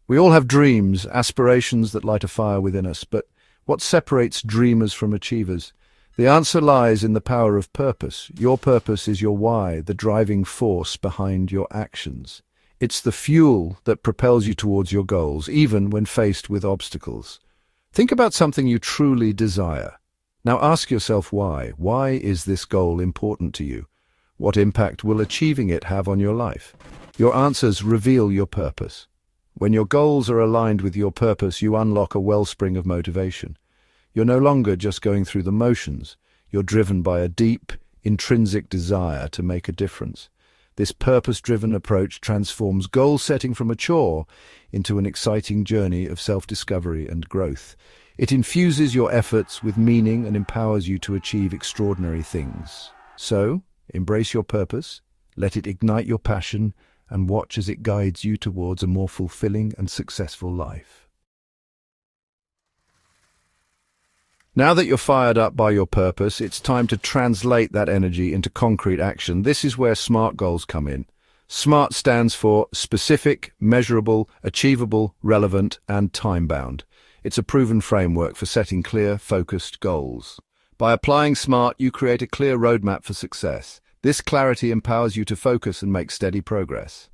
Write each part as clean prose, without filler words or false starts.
We all have dreams, aspirations that light a fire within us, but what separates dreamers from achievers? The answer lies in the power of purpose. Your purpose is your why, the driving force behind your actions. It's the fuel that propels you towards your goals, even when faced with obstacles. Think about something you truly desire. Now ask yourself why. Why is this goal important to you? What impact will achieving it have on your life? Your answers reveal your purpose. When your goals are aligned with your purpose, you unlock a wellspring of motivation. You're no longer just going through the motions. You're driven by a deep, intrinsic desire to make a difference. This purpose-driven approach transforms goal setting from a chore into an exciting journey of self-discovery and growth. It infuses your efforts with meaning and empowers you to achieve extraordinary things. So, embrace your purpose, let it ignite your passion, and watch as it guides you towards a more fulfilling and successful life. Now that you're fired up by your purpose, it's time to translate that energy into concrete action. This is where SMART goals come in. SMART stands for specific, measurable, achievable, relevant, and time-bound. It's a proven framework for setting clear, focused goals. By applying SMART, you create a clear roadmap for success. This clarity empowers you to focus and make steady progress.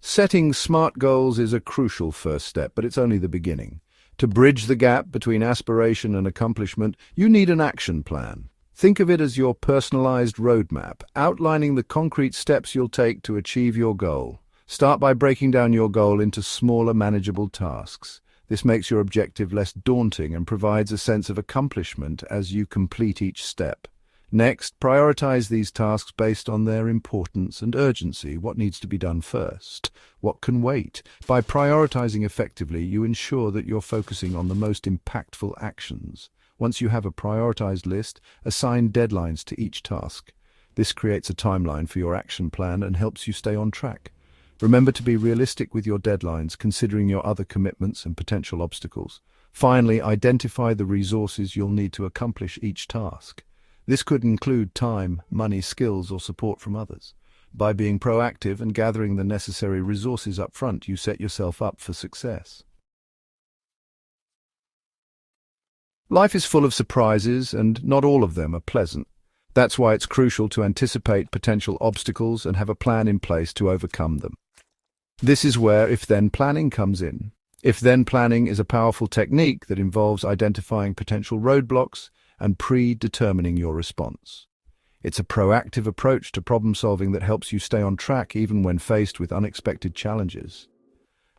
Setting SMART goals is a crucial first step, but it's only the beginning. To bridge the gap between aspiration and accomplishment, you need an action plan. Think of it as your personalized roadmap, outlining the concrete steps you'll take to achieve your goal. Start by breaking down your goal into smaller, manageable tasks. This makes your objective less daunting and provides a sense of accomplishment as you complete each step. Next, prioritize these tasks based on their importance and urgency. What needs to be done first? What can wait? By prioritizing effectively, you ensure that you're focusing on the most impactful actions. Once you have a prioritized list, assign deadlines to each task. This creates a timeline for your action plan and helps you stay on track. Remember to be realistic with your deadlines, considering your other commitments and potential obstacles. Finally, identify the resources you'll need to accomplish each task. This could include time, money, skills, or support from others. By being proactive and gathering the necessary resources up front, you set yourself up for success. Life is full of surprises, and not all of them are pleasant. That's why it's crucial to anticipate potential obstacles and have a plan in place to overcome them. This is where if-then planning comes in. If-then planning is a powerful technique that involves identifying potential roadblocks and predetermining your response. It's a proactive approach to problem-solving that helps you stay on track even when faced with unexpected challenges.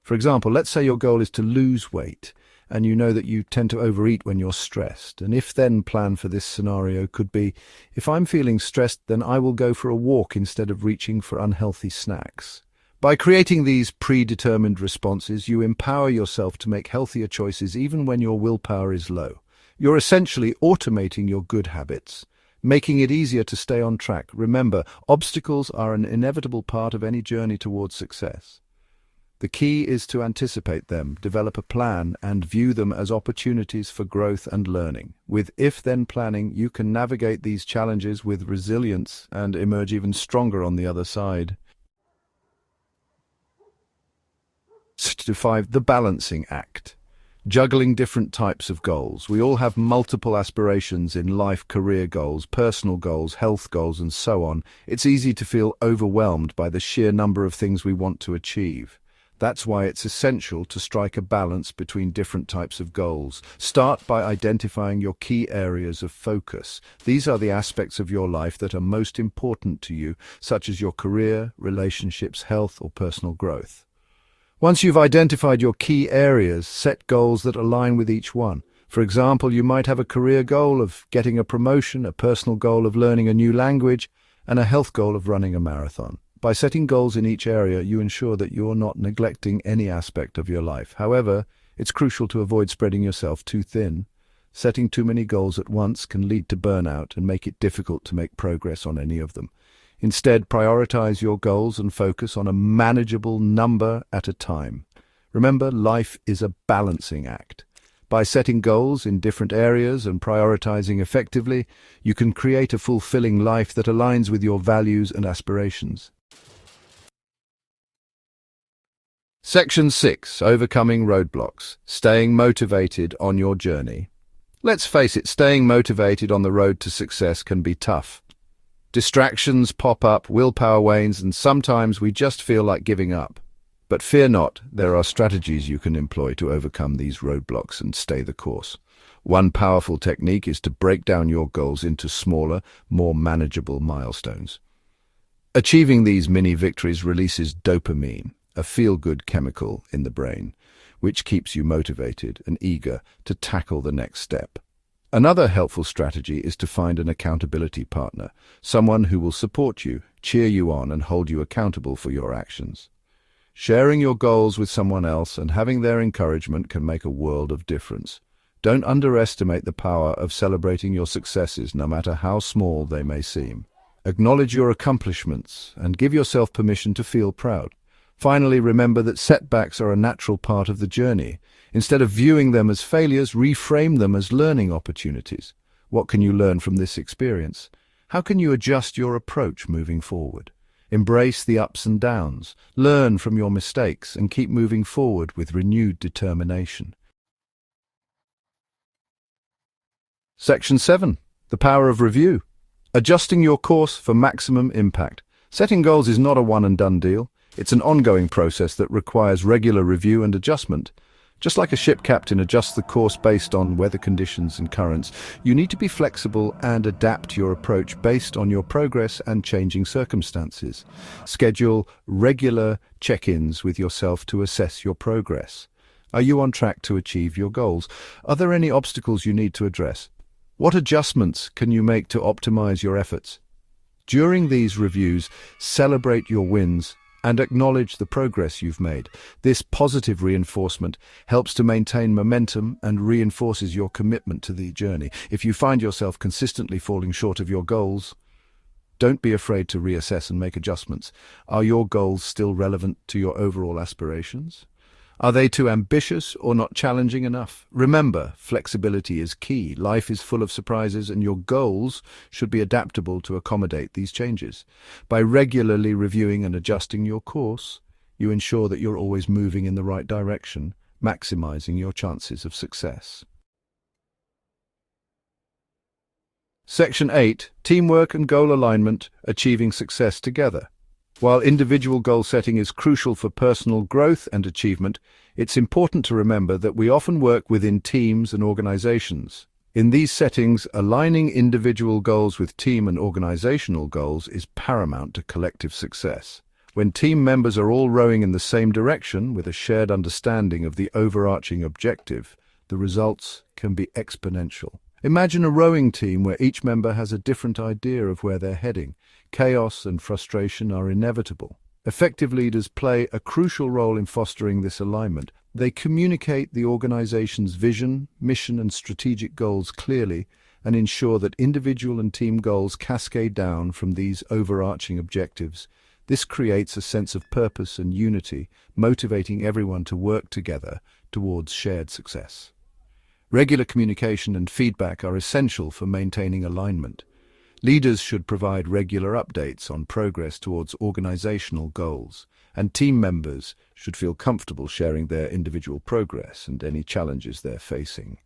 For example, let's say your goal is to lose weight, and you know that you tend to overeat when you're stressed. An if-then plan for this scenario could be, if I'm feeling stressed, then I will go for a walk instead of reaching for unhealthy snacks. By creating these predetermined responses, you empower yourself to make healthier choices even when your willpower is low. You're essentially automating your good habits, making it easier to stay on track. Remember, obstacles are an inevitable part of any journey towards success. The key is to anticipate them, develop a plan, and view them as opportunities for growth and learning. With if-then planning, you can navigate these challenges with resilience and emerge even stronger on the other side. 5. The balancing act. Juggling different types of goals. We all have multiple aspirations in life, career goals, personal goals, health goals, and so on. It's easy to feel overwhelmed by the sheer number of things we want to achieve. That's why it's essential to strike a balance between different types of goals. Start by identifying your key areas of focus. These are the aspects of your life that are most important to you, such as your career, relationships, health, or personal growth. Once you've identified your key areas, set goals that align with each one. For example, you might have a career goal of getting a promotion, a personal goal of learning a new language, and a health goal of running a marathon. By setting goals in each area, you ensure that you're not neglecting any aspect of your life. However, it's crucial to avoid spreading yourself too thin. Setting too many goals at once can lead to burnout and make it difficult to make progress on any of them. Instead, prioritize your goals and focus on a manageable number at a time. Remember, life is a balancing act. By setting goals in different areas and prioritizing effectively, you can create a fulfilling life that aligns with your values and aspirations. Section 6. Overcoming roadblocks. Staying motivated on your journey. Let's face it, staying motivated on the road to success can be tough. Distractions pop up, willpower wanes, and sometimes we just feel like giving up. But fear not, there are strategies you can employ to overcome these roadblocks and stay the course. One powerful technique is to break down your goals into smaller, more manageable milestones. Achieving these mini victories releases dopamine, a feel-good chemical in the brain, which keeps you motivated and eager to tackle the next step. Another helpful strategy is to find an accountability partner, someone who will support you, cheer you on, and hold you accountable for your actions. Sharing your goals with someone else and having their encouragement can make a world of difference. Don't underestimate the power of celebrating your successes, no matter how small they may seem. Acknowledge your accomplishments and give yourself permission to feel proud. Finally, remember that setbacks are a natural part of the journey. Instead of viewing them as failures, reframe them as learning opportunities. What can you learn from this experience? How can you adjust your approach moving forward? Embrace the ups and downs, learn from your mistakes, and keep moving forward with renewed determination. Section 7. The power of review. Adjusting your course for maximum impact. Setting goals is not a one-and-done deal. It's an ongoing process that requires regular review and adjustment. Just like a ship captain adjusts the course based on weather conditions and currents, you need to be flexible and adapt your approach based on your progress and changing circumstances. Schedule regular check-ins with yourself to assess your progress. Are you on track to achieve your goals? Are there any obstacles you need to address? What adjustments can you make to optimize your efforts? During these reviews, celebrate your wins and acknowledge the progress you've made. This positive reinforcement helps to maintain momentum and reinforces your commitment to the journey. If you find yourself consistently falling short of your goals, don't be afraid to reassess and make adjustments. Are your goals still relevant to your overall aspirations? Are they too ambitious or not challenging enough? Remember, flexibility is key. Life is full of surprises, and your goals should be adaptable to accommodate these changes. By regularly reviewing and adjusting your course, you ensure that you're always moving in the right direction, maximizing your chances of success. Section 8. Teamwork and goal alignment, achieving success together. While individual goal setting is crucial for personal growth and achievement, it's important to remember that we often work within teams and organizations. In these settings, aligning individual goals with team and organizational goals is paramount to collective success. When team members are all rowing in the same direction with a shared understanding of the overarching objective, the results can be exponential. Imagine a rowing team where each member has a different idea of where they're heading. Chaos and frustration are inevitable. Effective leaders play a crucial role in fostering this alignment. They communicate the organization's vision, mission, and strategic goals clearly and ensure that individual and team goals cascade down from these overarching objectives. This creates a sense of purpose and unity, motivating everyone to work together towards shared success. Regular communication and feedback are essential for maintaining alignment. Leaders should provide regular updates on progress towards organizational goals, and team members should feel comfortable sharing their individual progress and any challenges they're facing.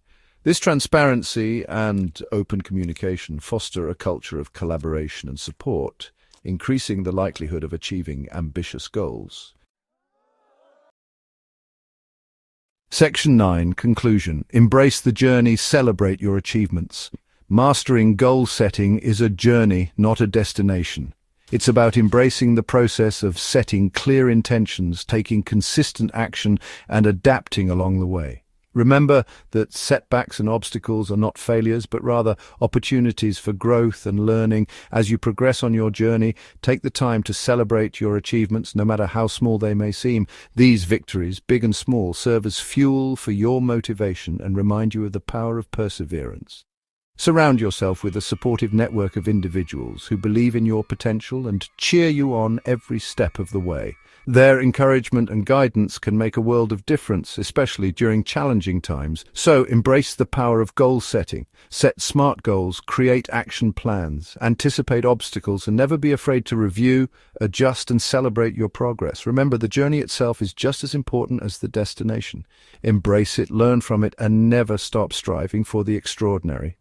This transparency and open communication foster a culture of collaboration and support, increasing the likelihood of achieving ambitious goals. Section 9. Conclusion. Embrace the journey, celebrate your achievements. Mastering goal setting is a journey, not a destination. It's about embracing the process of setting clear intentions, taking consistent action, and adapting along the way. Remember that setbacks and obstacles are not failures, but rather opportunities for growth and learning. As you progress on your journey, take the time to celebrate your achievements, no matter how small they may seem. These victories, big and small, serve as fuel for your motivation and remind you of the power of perseverance. Surround yourself with a supportive network of individuals who believe in your potential and cheer you on every step of the way. Their encouragement and guidance can make a world of difference, especially during challenging times. So embrace the power of goal setting. Set smart goals, create action plans, anticipate obstacles, and never be afraid to review, adjust, and celebrate your progress. Remember, the journey itself is just as important as the destination. Embrace it, learn from it, and never stop striving for the extraordinary.